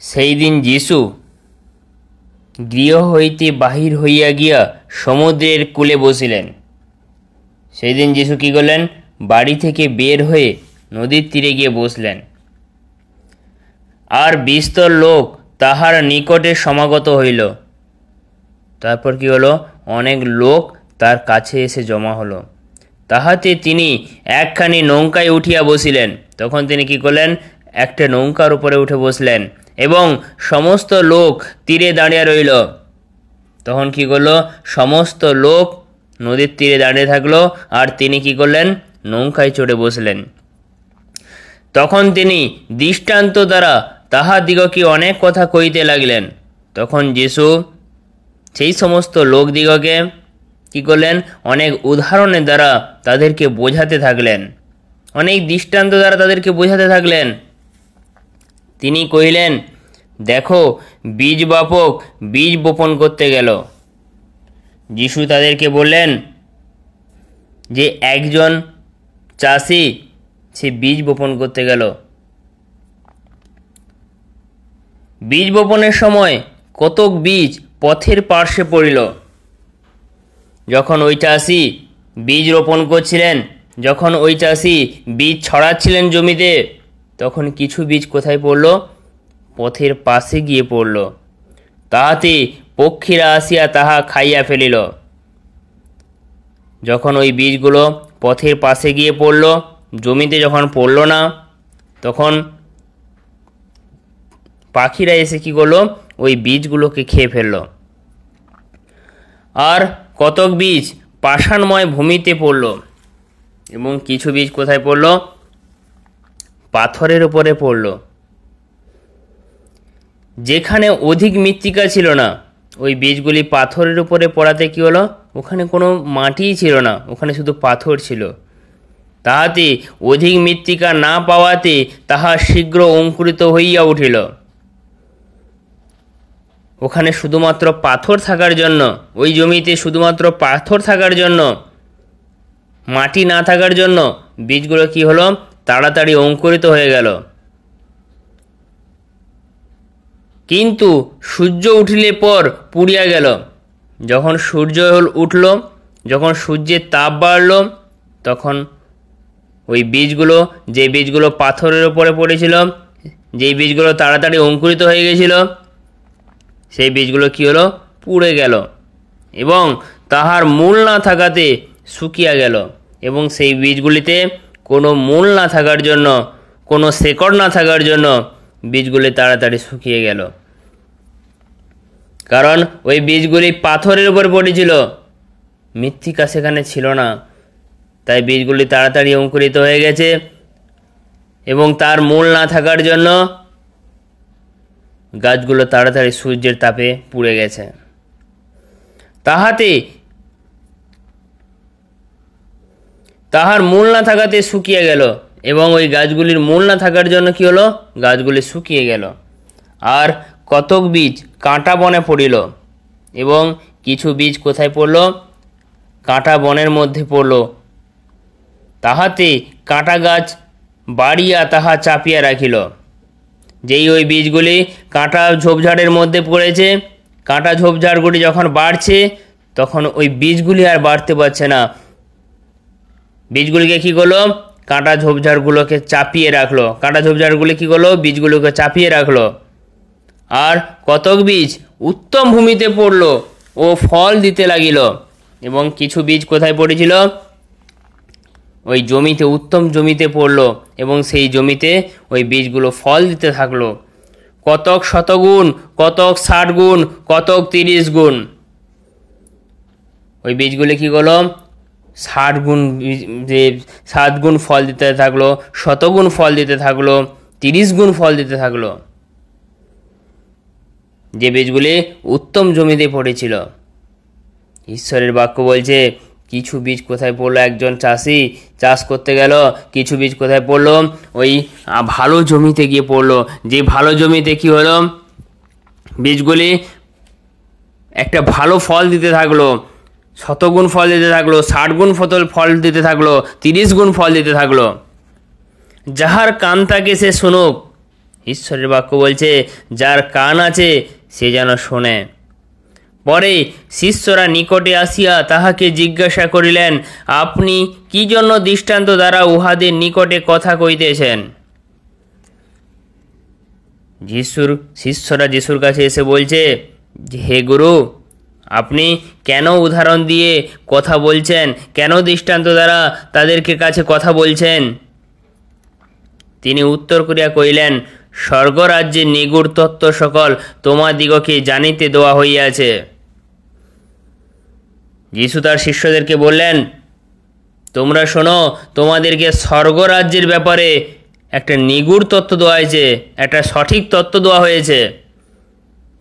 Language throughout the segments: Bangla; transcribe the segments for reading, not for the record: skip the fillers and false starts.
সেই দিন যীশু গৃহ হইতে বাহির হইয়া গিয়া সমুদ্রের কূলে বসিলেন। সেই দিন যীশু কী করলেন? বাড়ি থেকে বের হয়ে নদীর তীরে গিয়ে বসলেন। আর বিস্তর লোক তাহার নিকটে সমাগত হইল। তারপর কি হলো? অনেক লোক তার কাছে এসে জমা হলো। তাহাতে তিনি একখানি নৌকায় উঠিয়া বসিলেন। তখন তিনি কি করলেন? একটা নৌকার উপরে উঠে বসলেন এবং সমস্ত লোক তীরে দাঁড়িয়ে রইল। তখন কি করলো? সমস্ত লোক নদীর তীরে দাঁড়িয়ে থাকলো আর তিনি কি করলেন? নৌকায় চড়ে বসলেন। তখন তিনি দৃষ্টান্ত দ্বারা তাহাদিগকে অনেক কথা কইতে লাগলেন। তখন যীশু সেই সমস্ত লোকদিগকে কি করলেন? অনেক উদাহরণের দ্বারা তাদেরকে বোঝাতে থাকলেন, অনেক দৃষ্টান্ত দ্বারা তাদেরকে বোঝাতে থাকলেন। তিনি কহিলেন, দেখো, বীজ বাপক বীজ বপন করতে গেল। যীশু তাদেরকে বললেন যে একজন চাষি সে বীজ বপন করতে গেল। বীজ বপনের সময় কতক বীজ পথের পার্শ্বে পড়িল। যখন ওই চাষি বীজ রোপণ করছিলেন, যখন ওই চাষি বীজ ছড়াচ্ছিলেন জমিতে, তখন কিছু বীজ কোথায় পড়ল? পথের পাশে গিয়ে পড়ল। তাহাতে পক্ষীরা আসিয়া তাহা খাইয়া ফেলিল। যখন ওই বীজগুলো পথের পাশে গিয়ে পড়ল, জমিতে যখন পড়ল না, তখন পাখিরা এসে কি করলো? ওই বীজগুলোকে খেয়ে ফেলল। আর কতক বীজ পাষাণময় ভূমিতে পড়ল এবং কিছু বীজ কোথায় পড়ল? পাথরের উপরে পড়ল। যেখানে অধিক মৃত্তিকা ছিল না, ওই বীজগুলি পাথরের উপরে পড়াতে কি হলো? ওখানে কোনো মাটিই ছিল না, ওখানে শুধু পাথর ছিল। তাহাতে অধিক মৃত্তিকা না পাওয়াতে তাহা শীঘ্র অঙ্কুরিত হইয়া উঠিল। ওখানে শুধুমাত্র পাথর থাকার জন্য, ওই জমিতে শুধুমাত্র পাথর থাকার জন্য, মাটি না থাকার জন্য বীজগুলো কি হলো? তাড়াতাড়ি অঙ্কুরিত হয়ে গেল। কিন্তু সূর্য উঠিলে পর পুড়িয়া গেল। যখন সূর্য উঠল, যখন সূর্যের তাপ বাড়ল, তখন ওই বীজগুলো, যে বীজগুলো পাথরের উপরে পড়েছিল, যেই বীজগুলো তাড়াতাড়ি অঙ্কুরিত হয়ে গেছিল, সেই বীজগুলো কি হলো? পুড়ে গেল এবং তাহার মূল না থাকাতে শুকিয়ে গেল। এবং সেই বীজগুলিতে কোনো মূল না থাকার জন্য, কোনো শেকড় না থাকার জন্য বীজগুলি তাড়াতাড়ি শুকিয়ে গেল। কারণ ওই বীজগুলি পাথরের উপর পড়েছিল, মৃত্তিকা সেখানে ছিল না, তাই বীজগুলি তাড়াতাড়ি অঙ্কুরিত হয়ে গেছে এবং তার মূল না থাকার জন্য গাছগুলো তাড়াতাড়ি সূর্যের তাপে পুড়ে গেছে। তাহার মূল না থাকাতে শুকিয়ে গেল এবং ওই গাছগুলির মূল না থাকার জন্য কি হলো? গাছগুলি শুকিয়ে গেল। আর কতক বীজ কাঁটা বনে পড়িল এবং কিছু বীজ কোথায় পড়ল? কাঁটা বনের মধ্যে পড়ল। তাহাতে কাঁটা গাছ বাড়িয়া তাহা চাপিয়া রাখিল। যেই ওই বীজগুলি কাঁটা ঝোপঝাড়ের মধ্যে পড়েছে, কাঁটা ঝোপঝাড়গুলি যখন বাড়ছে, তখন ওই বীজগুলি আর বাড়তে পারছে না। বীজগুলিকে কী করলো? কাঁটা ঝোপঝাড়গুলোকে চাপিয়ে রাখলো। কাঁটা ঝোপঝাড়গুলি কী করলো? বীজগুলোকে চাপিয়ে রাখলো। আর কতক বীজ উত্তম ভূমিতে পড়ল ও ফল দিতে লাগিল এবং কিছু বীজ কোথায় পড়েছিল? ওই জমিতে, উত্তম জমিতে পড়ল এবং সেই জমিতে ওই বীজগুলো ফল দিতে থাকলো। কতক 100 গুণ, কতক 60 গুণ, কতক 30 গুণ। ওই বীজগুলি কী করলো? 60 গুণ, 7 গুণ ফল দিতে থাকলো, 100 গুণ ফল দিতে থাকলো, 30 গুণ ফল দিতে থাকলো। যে বীজগুলি উত্তম জমিতে পড়েছিল। ঈশ্বরের বাক্য বলছে কিছু বীজ কোথায় পড়লো? একজন চাষি চাষ করতে গেল, কিছু বীজ কোথায় পড়লো? ওই ভালো জমিতে গিয়ে পড়লো। যে ভালো জমিতে কি হলো? বীজগুলি একটা ভালো ফল দিতে থাকলো, 100 গুণ ফল দিতে থাকলো, 60 গুণ ফল দিতে থাকলো, 30 গুণ ফল দিতে থাকলো। যাহার কান থাকে সে শুনুক। ঈশ্বরের বাক্য বলছে, যার কান আছে সে যেন শোনে। পরে শিষ্যরা নিকটে আসিয়া তাহাকে জিজ্ঞাসা করিলেন, আপনি কি জন্য দৃষ্টান্ত দ্বারা উহাদের নিকটে কথা কইতেছেন? শিষ্যরা যিশুর কাছে এসে বলছে, হে গুরু, আপনি কেন উদাহরণ দিয়ে কথা বলছেন? কেন দৃষ্টান্ত দ্বারা তাদেরকে কাছে কথা বলছেন? তিনি উত্তর করিয়া কহিলেন, স্বর্গরাজ্যের নিগূঢ় তত্ত্ব সকল তোমাদিগকে জানিতে দেওয়া হইয়াছে। যিশু তার শিষ্যদেরকে বললেন, তোমরা শোনো, তোমাদেরকে স্বর্গরাজ্যের ব্যাপারে একটা নিগূঢ় তত্ত্ব দেওয়া হয়েছে, একটা সঠিক তত্ত্ব দেওয়া হয়েছে,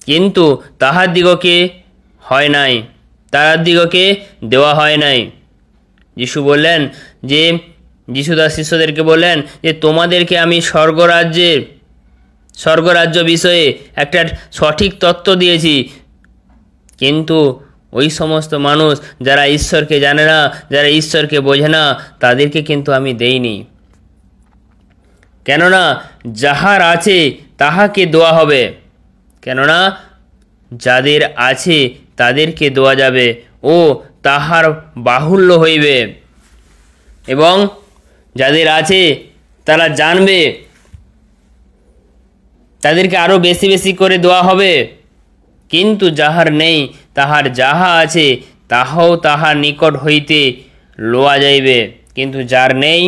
কিন্তু তাহাদিগকে হয় নাই, তাহাদিগকে দেওয়া হয় নাই। যিশু বললেন যে, যিশু তার শিষ্যদেরকে বললেন যে, তোমাদেরকে আমি স্বর্গরাজ্য বিষয়ে একটা সঠিক তত্ত্ব দিয়েছি, কিন্তু ওই সমস্ত মানুষ যারা ঈশ্বরকে জানে না, যারা ঈশ্বরকে বোঝে না, তাদেরকে কিন্তু আমি দেইনি। কেননা যাহার আছে তাহাকে দেওয়া হবে, কেননা যাদের আছে তাদেরকে দেওয়া যাবে ও তাহার বাহুল্য হইবে, এবং যাদের আছে তারা জানবে, তাদেরকে আরও বেশি বেশি করে দেওয়া হবে। কিন্তু যাহার নেই, তাহার যাহা আছে তাহাও তাহার নিকট হইতে লওয়া যাইবে, কিন্তু যার নেই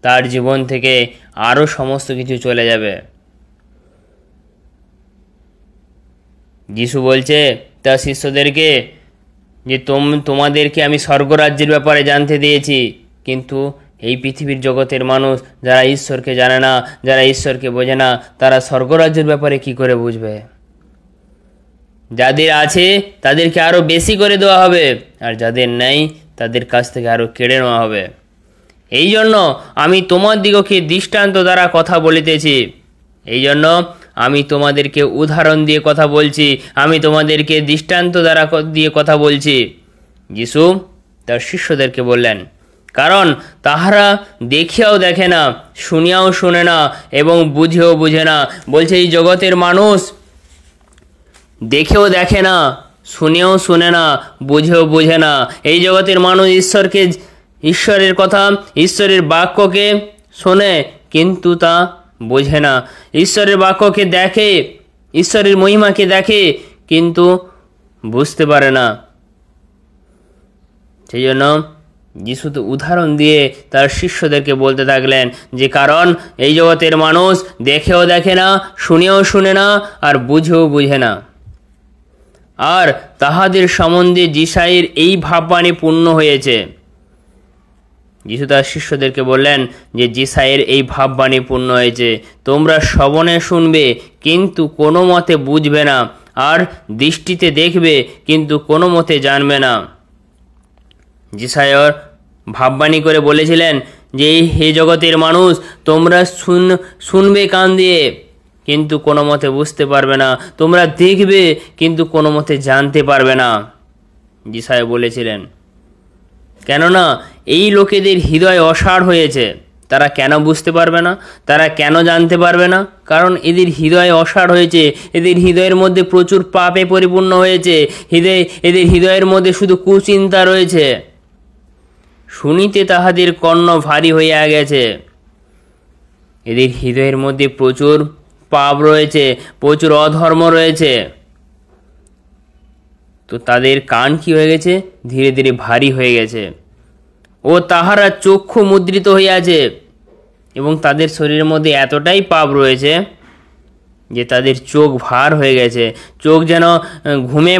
তার জীবন থেকে আরও সমস্ত কিছু চলে যাবে। যিশু বলছে তার শিষ্যদেরকে যে, তোমাদেরকে আমি স্বর্গরাজ্যের ব্যাপারে জানতে দিয়েছি, কিন্তু এই পৃথিবীর জগতের মানুষ যারা ঈশ্বরকে জানে না, যারা ঈশ্বরকে বোঝে না, তারা স্বর্গরাজ্যের ব্যাপারে কি করে বুঝবে? যাদের আছে তাদেরকে আরও বেশি করে দেওয়া হবে, আর যাদের নেই তাদের কাছ থেকে আরও কেড়ে নেওয়া হবে। এই জন্য আমি তোমাদিগকে দৃষ্টান্ত দ্বারা কথা বলিতেছি, এই জন্য আমি তোমাদেরকে উদাহরণ দিয়ে কথা বলছি, আমি তোমাদেরকে দৃষ্টান্ত দ্বারা দিয়ে কথা বলছি। যিশু তার শিষ্যদেরকে বললেন, কারণ তাহারা দেখিয়াও দেখে না, শুনিয়াও শুনে না, এবং বুঝেও বুঝে না। বলছে এই জগতের মানুষ দেখেও দেখে না, শুনেও শুনে না, বুঝেও বুঝে না। এই জগতের মানুষ ঈশ্বরের কথা, ঈশ্বরের বাক্যকে শোনে, কিন্তু তা বোঝে না। ঈশ্বরের বাক্যকে দেখে, ঈশ্বরের মহিমাকে দেখে, কিন্তু বুঝতে পারে না। সেই জন্য যিশু তো উদাহরণ দিয়ে তার শিষ্যদেরকে বলতে থাকলেন যে, কারণ এই জগতের মানুষ দেখেও দেখে না, শুনেও শুনে না, আর বুঝেও বুঝে না। আর তাহাদের সম্বন্ধে যিশায়ের এই ভাববাণী পূর্ণ হয়েছে। যিশু তার শিষ্যদেরকে বললেন যে, যিশায়ের এই ভাববাণী পূর্ণ হয়েছে, তোমরা শ্রবণে শুনবে কিন্তু কোনো মতে বুঝবে না, আর দৃষ্টিতে দেখবে কিন্তু কোনো মতে জানবে না। যিশায়ের ভাববাণী করে বলেছিলেন যে, হে জগতের মানুষ, তোমরা শুনবে কান দিয়ে, কিন্তু কোনো মতে বুঝতে পারবে না, তোমরা দেখবে কিন্তু কোনো মতে জানতে পারবে না। যিশায় বলেছিলেন, কেননা এই লোকেদের হৃদয় অসাড় হয়েছে। তারা কেন বুঝতে পারবে না, তারা কেন জানতে পারবে না? কারণ এদের হৃদয় অসাড় হয়েছে, এদের হৃদয়ের মধ্যে প্রচুর পাপে পরিপূর্ণ হয়েছে, এদের হৃদয়ের মধ্যে শুধু কুচিন্তা রয়েছে। শুনিতে তাহাদের কর্ণ ভারী হইয়া গেছে। এদের হৃদয়ের মধ্যে প্রচুর পাপ রয়েছে, প্রচুর অধর্ম রয়েছে। তো তাদের কান কি হয়ে গেছে? ধীরে ধীরে ভারী হয়ে গেছে। ও তাহারা চক্ষু মুদ্রিত হইয়াছে, এবং তাদের শরীরের মধ্যে এতটাই পাপ রয়েছে যে তাদের চোখ ভার হয়ে গেছে, চোখ যেন ঘুমে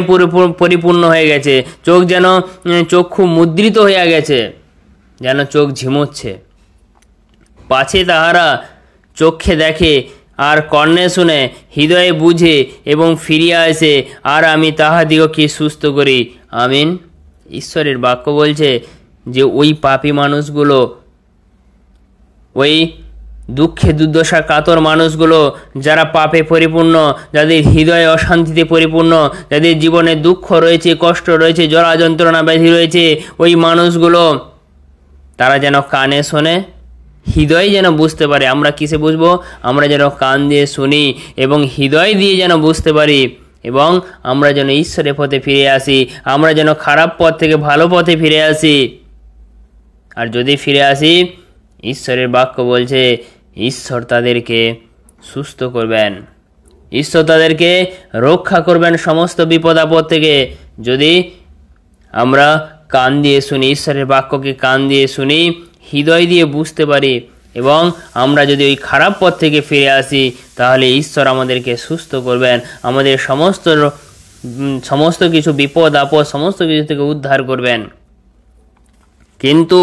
পরিপূর্ণ হয়ে গেছে, চোখ যেন চক্ষু মুদ্রিত হইয়া গেছে, যেন চোখ ঝিমোচ্ছে। পাছে তাহারা চক্ষে দেখে, আর কর্ণে শুনে, হৃদয়ে বুঝে, এবং ফিরিয়া আসে, আর আমি তাহাদিগকে সুস্থ করি। আমিন। ঈশ্বরের বাক্য বলছে যে ওই পাপী মানুষগুলো, ওই দুঃখে দুর্দশা কাতর মানুষগুলো, যারা পাপে পরিপূর্ণ, যাদের হৃদয়ে অশান্তিতে পরিপূর্ণ, যাদের জীবনে দুঃখ রয়েছে, কষ্ট রয়েছে, জ্বালা যন্ত্রণা ব্যাধি রয়েছে, ওই মানুষগুলো তারা যেন কানে শোনে, হৃদয় যেন বুঝতে পারে। আমরা কিসে বুঝবো? আমরা যেন কান দিয়ে শুনি এবং হৃদয় দিয়ে যেন বুঝতে পারি, এবং আমরা যেন ঈশ্বরের পথে ফিরে আসি, আমরা যেন খারাপ পথ থেকে ভালো পথে ফিরে আসি। আর যদি ফিরে আসি, ঈশ্বরের বাক্য বলছে ঈশ্বর তাদেরকে সুস্থ করবেন, ঈশ্বর তাদেরকে রক্ষা করবেন সমস্ত বিপদ আপদ থেকে। যদি আমরা কান দিয়ে শুনি, ঈশ্বরের বাক্যকে কান দিয়ে শুনি, হৃদয় দিয়ে বুঝতে পারি, এবং আমরা যদি ওই খারাপ পথ থেকে ফিরে আসি, তাহলে ঈশ্বর আমাদেরকে সুস্থ করবেন, আমাদের সমস্ত কিছু বিপদ আপদ সমস্ত কিছু থেকে উদ্ধার করবেন। কিন্তু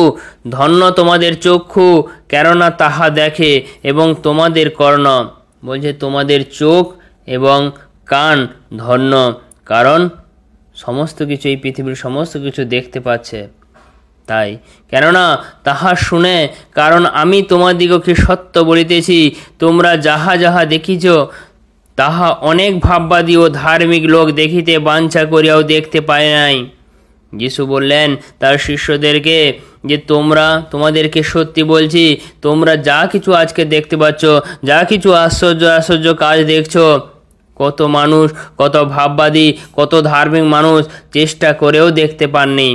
ধন্য তোমাদের চক্ষু, কেননা তাহা দেখে, এবং তোমাদের কর্ণ, বলছে তোমাদের চোখ এবং কান ধন্য, কারণ সমস্ত কিছু, এই পৃথিবীর সমস্ত কিছু দেখতে পাচ্ছে। তাই কেননা তাহা শুনে, কারণ আমি তোমাদিগকে সত্য বলিতেছি, তোমরা যাহা যাহা দেখিছ, তাহা অনেক ভাববাদী ও ধার্মিক লোক দেখিতে বাঞ্ছা করিয়াও দেখতে পায় নাই। যিশু বললেন তার শিষ্যদেরকে যে তোমাদেরকে সত্যি বলছি, তোমরা যা কিছু আজকে দেখতে পাচ্ছ, যা কিছু আশ্চর্য আশ্চর্য কাজ দেখছো, কত মানুষ, কত ভাববাদী, কত ধার্মিক মানুষ চেষ্টা করেও দেখতে পাননি।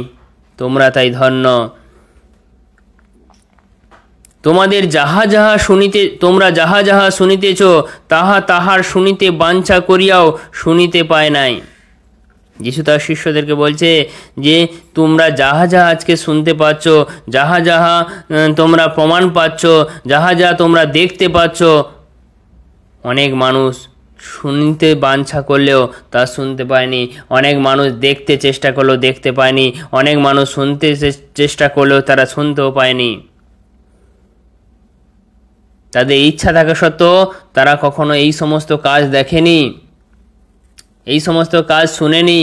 তোমরা তাই ধন্য। তোমরা যাহা যাহা শুনিতেছ, তাহা তাহার শুনিতে বাঞ্ছা করিয়াও শুনিতে পায় নাই। যিশু তার শিষ্যদেরকে বলছে যে তোমরা যাহা যাহা আজকে শুনতে পাচ্ছ, যাহা যাহা তোমরা প্রমাণ পাচ্ছ, যাহা যাহা তোমরা দেখতে পাচ্ছ, অনেক মানুষ শুনতে বাঞ্ছা করলেও তা শুনতে পায়নি, অনেক মানুষ দেখতে চেষ্টা করলেও দেখতে পায়নি, অনেক মানুষ শুনতে চেষ্টা করলেও তারা শুনতেও পায়নি। তাদের ইচ্ছা থাকা সত্ত্বেও তারা কখনো এই সমস্ত কাজ দেখেনি, এই সমস্ত কাজ শুনেনি।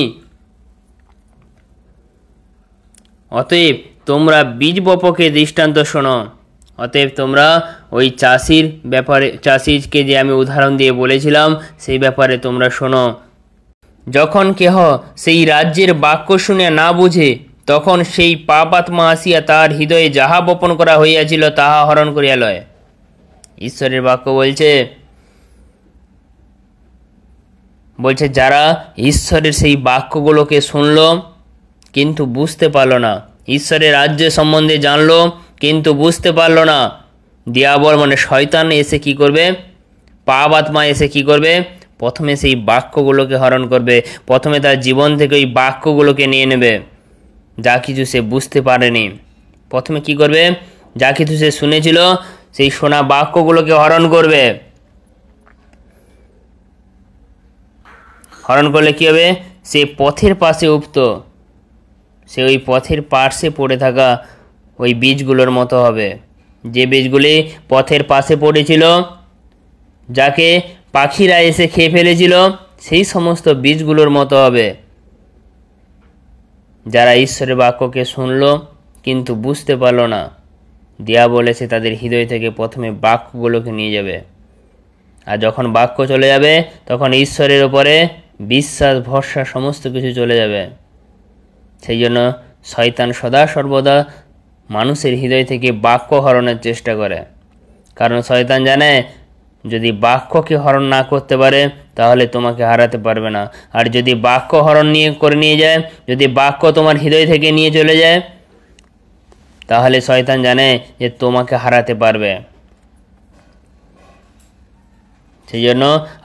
অতএব তোমরা বীজ বপকে দৃষ্টান্ত শোনো। অতএব তোমরা ওই চাষিকে যে আমি উদাহরণ দিয়ে বলেছিলাম, সেই ব্যাপারে তোমরা শোনো। যখন কেহ সেই রাজ্যের বাক্য শুনে না বুঝে, তখন সেই পাপ আত্মা আসিয়া তাহার হৃদয়ে যাহা বপন করা হইয়াছিল তাহা হরণ করিয়া লয়। ঈশ্বরের বাক্য বলছে যারা ঈশ্বরের সেই বাক্যগুলোকে শুনল কিন্তু বুঝতে পারল না, ঈশ্বরের রাজ্য সম্বন্ধে জানলো কিন্তু বুঝতে পারল না, দিয়াবল মানে শয়তান এসে কি করবে, পাপ আত্মা এসে কি করবে, প্রথমে সেই বাক্যগুলোকে হরণ করবে, প্রথমে তার জীবন থেকে ওই বাক্যগুলোকে নিয়ে নেবে। যা কিছু সে বুঝতে পারেনি, প্রথমে কি করবে, যা কিছু সে শুনেছিল সেই শোনা বাক্যগুলোকে হরণ করবে। হরণ করলে কি হবে, সে পথের পাশে উঠত, সে ওই পথের পাশে পড়ে থাকা ওই বীজগুলোর মতো হবে, যে বীজগুলি পথের পাশে পড়েছিল, যাকে পাখিরা এসে খেয়ে ফেলেছিল, সেই সমস্ত বীজগুলোর মতো হবে। যারা ঈশ্বরের বাক্যকে শুনল কিন্তু বুঝতে পারল না, দেয়া বলেছে তাদের হৃদয় থেকে প্রথমে বাক্যগুলোকে নিয়ে যাবে, আর যখন বাক্য চলে যাবে তখন ঈশ্বরের ওপরে বিশ্বাস ভরসা সমস্ত কিছু চলে যাবে। সেই জন্য শয়তান সদা সর্বদা মানুষের হৃদয় থেকে বাক্য হরণের চেষ্টা করে, কারণ শয়তান জানে যদি বাক্যকে হরণ না করতে পারে তাহলে তোমাকে হারাতে পারবে না। আর যদি বাক্য হরণ নিয়ে যায়, যদি বাক্য তোমার হৃদয় থেকে নিয়ে চলে যায়, তাহলে শয়তান জানে যে তোমাকে হারাতে পারবে। সেই জন্য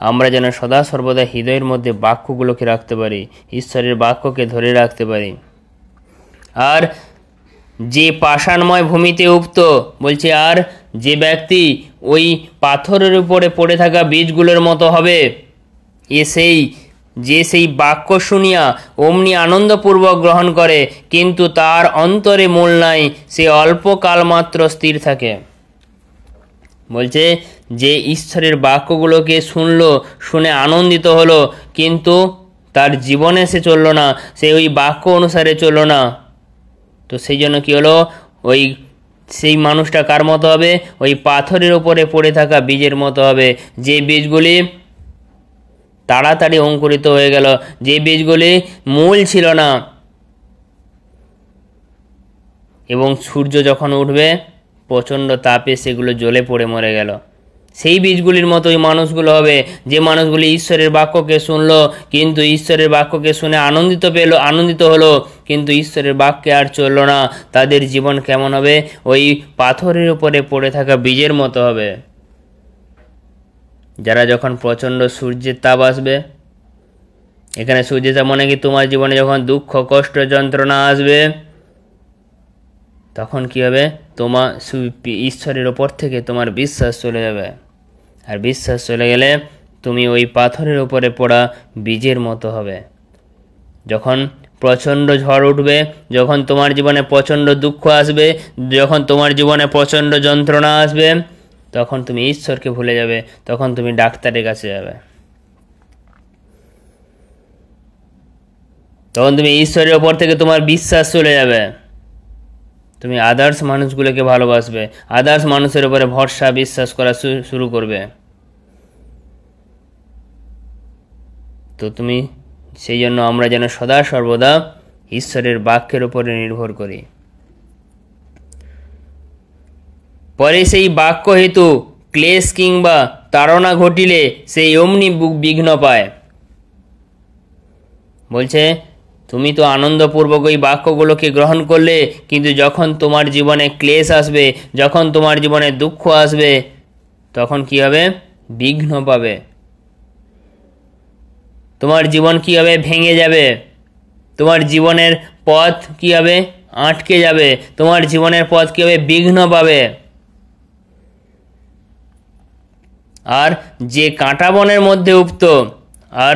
আমরা যেন সদা সর্বদা হৃদয়ের মধ্যে বাক্যগুলোকে রাখতে পারি, ঈশ্বরের বাক্যকে ধরে রাখতে পারি। আর যে পাষাণময় ভূমিতে উপ্ত, বলছে আর যে ব্যক্তি ওই পাথরের উপরে পড়ে থাকা বীজগুলোর মতো হবে, সেই বাক্য শুনিয়া অমনি আনন্দপূর্বক গ্রহণ করে, কিন্তু তার অন্তরে মূল নাই, সে অল্পকাল মাত্র স্থির থাকে। বলছে যে ঈশ্বরের বাক্যগুলোকে শুনে আনন্দিত হলো, কিন্তু তার জীবনে সে চললো না, সে ওই বাক্য অনুসারে চললো না, তো সেই জন্য কি হলো, সেই মানুষটা কার মতো হবে, ওই পাথরের উপরে পড়ে থাকা বীজের মতো হবে, যে বীজগুলি তাড়াতাড়ি অঙ্কুরিত হয়ে গেল, যে বীজগুলি মূল ছিল না, এবং সূর্য যখন উঠবে প্রচণ্ড তাপে সেগুলো জ্বলে পড়ে মরে গেল। সেই বীজগুলির মতো ওই মানুষগুলো হবে যে মানুষগুলি ঈশ্বরের বাক্যকে শুনলো, কিন্তু ঈশ্বরের বাক্যকে শুনে আনন্দিত হলো, কিন্তু ঈশ্বরের বাক্যে আর চললো না। তাদের জীবন কেমন হবে? ওই পাথরের উপরে পড়ে থাকা বীজের মতো হবে। যারা যখন প্রচণ্ড সূর্যের তাপ আসবে, এখানে সূর্যের তাপ মানে কি, তোমার জীবনে যখন দুঃখ, কষ্ট, যন্ত্রণা আসবে, তখন কি হবে? তোমার ঈশ্বরের ওপর থেকে তোমার বিশ্বাস চলে যাবে। আর বিশ্বাস চলে গেলে তুমি ওই পাথরের উপরে পড়া বীজের মতো হবে। যখন প্রচণ্ড ঝড় উঠবে, যখন তোমার জীবনে প্রচণ্ড দুঃখ আসবে, যখন তোমার জীবনে প্রচণ্ড যন্ত্রণা আসবে, তখন তুমি ঈশ্বরকে ভুলে যাবে, তখন তুমি ডাক্তারের কাছে যাবে, তখন তুমি ঈশ্বরের ওপর থেকে তোমার বিশ্বাস চলে যাবে। তুমি আদার্স মানুষগুলোকে ভালোবাসবে, আদার্স মানুষের উপরে ভরসা বিশ্বাস করা শুরু করবে। তো তুমি সেই জন্য আমরা যেন সদা সর্বদা ঈশ্বরের বাক্যের উপরে নির্ভর করি। পরে সেই বাক্য হেতু ক্লেশ কিংবা তাড়না ঘটিলে সেই অমনি বিঘ্ন পায়। বলছে তুমি তো আনন্দপূর্বক ওই বাক্যগুলোকে গ্রহণ করলে, কিন্তু যখন তোমার জীবনে ক্লেশ আসবে, যখন তোমার জীবনে দুঃখ আসবে, তখন কি হবে? বিঘ্ন পাবে। তোমার জীবন কি হবে? ভেঙে যাবে। তোমার জীবনের পথ কি হবে? আটকে যাবে। তোমার জীবনের পথ কি হবে? বিঘ্ন পাবে। আর যে কাঁটা বনের মধ্যে উঠত, আর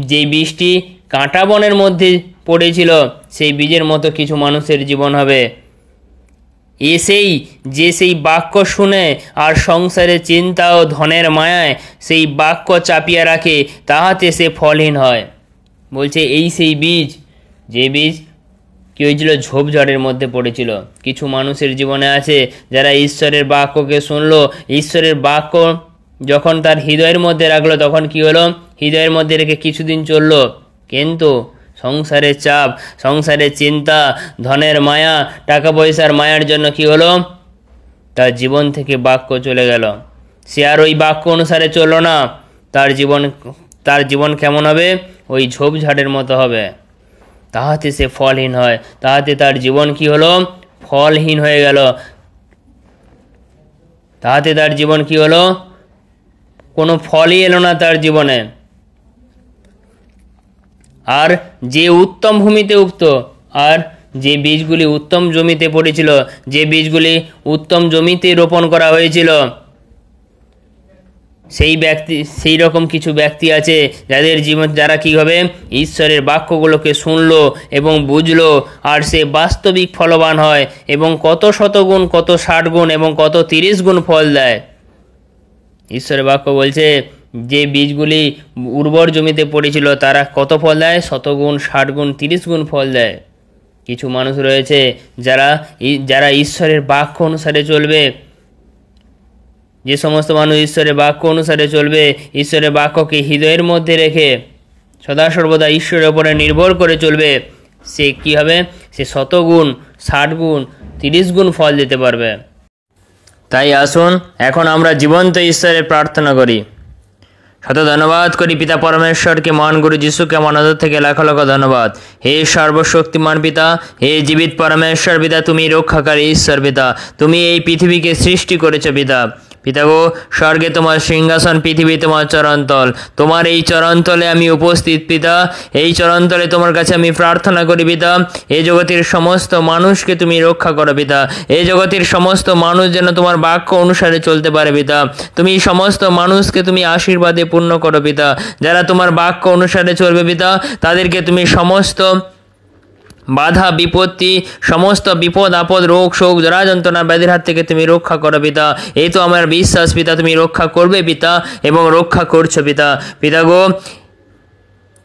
যে বীজটি কাঁটা বনের মধ্যে পড়েছিল, সেই বীজের মতো কিছু মানুষের জীবন হবে। সেই বাক্য শুনে আর সংসারের চিন্তা ও ধনের মায়ায় সেই বাক্য চাপিয়া রাখে, তাহাতে সে ফলহীন হয়। বলছে সেই বীজ, যে বীজ কি হয়েছিল? ঝোপঝাড়ের মধ্যে পড়েছিল। কিছু মানুষের জীবনে আছে যারা ঈশ্বরের বাক্যকে শুনলো, ঈশ্বরের বাক্য যখন তার হৃদয়ের মধ্যে রাখলো, তখন কি হলো? হৃদয়ের মধ্যে রেখে কিছুদিন চললো, কিন্তু সংসারের চাপ, সংসারের চিন্তা, ধনের মায়া, টাকা পয়সার মায়ার জন্য কি হলো? তার জীবন থেকে বাক্য চলে গেল। সে আর ওই বাক্য অনুসারে চললো না। তার জীবন কেমন হবে? ওই ঝোপঝাড়ের মতো হবে। তাহাতে সে ফলহীন হয়। তাহাতে তার জীবন কি হলো? ফলহীন হয়ে গেল। তাহাতে তার জীবন কি হলো? কোনো ফলই এলো না তার জীবনে। আর যে উত্তম ভূমিতে উঠত, আর যে বীজগুলি উত্তম জমিতে পড়েছিল, যে বীজগুলি উত্তম জমিতে রোপণ করা হয়েছিল, সেই রকম কিছু ব্যক্তি আছে যারা কি হবে? ঈশ্বরের বাক্যগুলোকে শুনলো এবং বুঝলো, আর সে বাস্তবিক ফলবান হয় এবং কত শতগুণ, কত 60 গুণ এবং কত 30 গুণ ফল দেয়। ঈশ্বরের বাক্য বলছে যে বীজগুলি উর্বর জমিতে পড়েছিল তারা কত ফল দেয়? 100 গুণ, 60 গুণ, 30 গুণ ফল দেয়। কিছু মানুষ রয়েছে যারা ঈশ্বরের বাক্য অনুসারে চলবে। যে সমস্ত মানুষ ঈশ্বরের বাক্য অনুসারে চলবে, ঈশ্বরের বাক্যকে হৃদয়ের মধ্যে রেখে সদা সর্বদা ঈশ্বরের উপরে নির্ভর করে চলবে, সে কি হবে? সে 100 গুণ, 60 গুণ, 30 গুণ ফল দিতে পারবে। তাই আসুন এখন আমরা জীবন্ত ঈশ্বরের প্রার্থনা করি। শত ধন্যবাদ করি পিতা পরমেশ্বরকে, মহান গুরু যিশুকে মনাদর থেকে লাখ লাখ ধন্যবাদ। হে সর্বশক্তিমান পিতা, হে জীবিত পরমেশ্বর পিতা, তুমি রক্ষাকারী ঈশ্বর পিতা, তুমি এই পৃথিবীকে সৃষ্টি করেছো পিতা। পিতা গো, স্বর্গে তোমার সিংহাসন, পৃথিবী তোমার চরণতল। তোমার এই চরণতলে আমি উপস্থিত পিতা। এই চরণতলে তোমার কাছে আমি প্রার্থনা করি পিতা, এই জগতের সমস্ত মানুষকে তুমি রক্ষা করো পিতা। এই জগতের সমস্ত মানুষ যেন তোমার বাক্য অনুসারে চলতে পারে পিতা। তুমি সমস্ত মানুষকে তুমি আশীর্বাদে পূর্ণ করো পিতা। যারা তোমার বাক্য অনুসারে চলবে পিতা, তাদেরকে তুমি সমস্ত বাধা বিপত্তি, সমস্ত বিপদ আপদ, রোগ শোক, জরা যন্ত্রণা, ব্যাধির হাত থেকে তুমি রক্ষা করো পিতা। এই তো আমার বিশ্বাস পিতা, তুমি রক্ষা করবে পিতা এবং রক্ষা করছো পিতা। পিতা গো,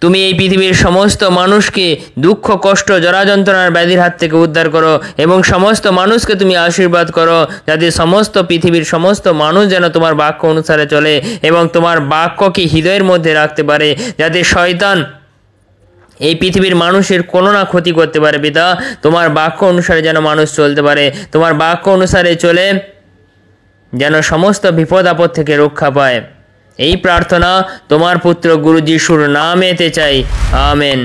তুমি এই পৃথিবীর সমস্ত মানুষকে দুঃখ কষ্ট জরা যন্ত্রণার ব্যাধির হাত থেকে উদ্ধার করো এবং সমস্ত মানুষকে তুমি আশীর্বাদ করো, যাতে সমস্ত পৃথিবীর সমস্ত মানুষ যেন তোমার বাক্য অনুসারে চলে এবং তোমার বাক্যকে হৃদয়ের মধ্যে রাখতে পারে, যাতে শয়তান এই পৃথিবীর মানুষের কোনো না ক্ষতি করতে পারে পিতা। তোমার বাক্য অনুসারে যেন মানুষ চলতে পারে, তোমার বাক্য অনুসারে চলে যেন সমস্ত বিপদ আপদ থেকে রক্ষা পায়। এই প্রার্থনা তোমার পুত্র গুরু যিশুর নামেতে চাই, আমেন।